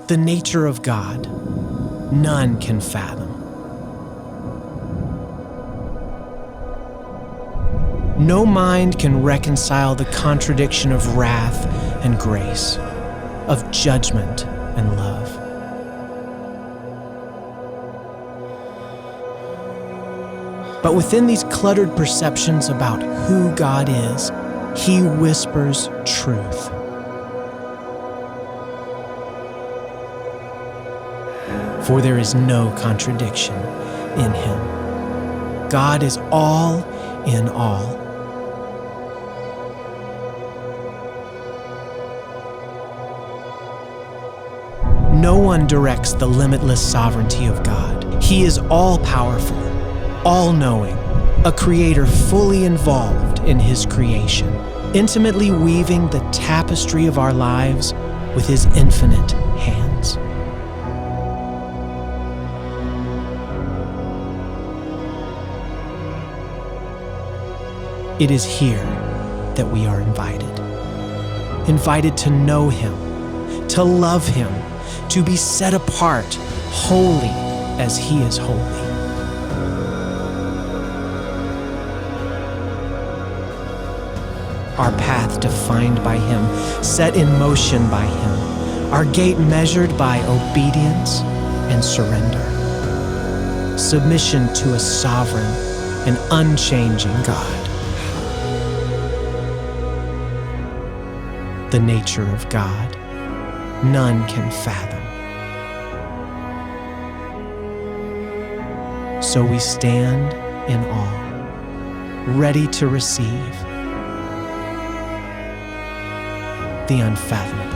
The nature of God, none can fathom. No mind can reconcile the contradiction of wrath and grace, of judgment and love. But within these cluttered perceptions about who God is, He whispers truth. For there is no contradiction in Him. God is all in all. No one directs the limitless sovereignty of God. He is all-powerful, all-knowing, a creator fully involved in His creation, intimately weaving the tapestry of our lives with His infinite hands. It is here that we are invited to know Him, to love Him, to be set apart, holy as He is holy. Our path defined by Him, set in motion by Him, our gait measured by obedience and surrender. Submission to a sovereign and unchanging God. The nature of God, none can fathom. So we stand in awe, ready to receive the unfathomable.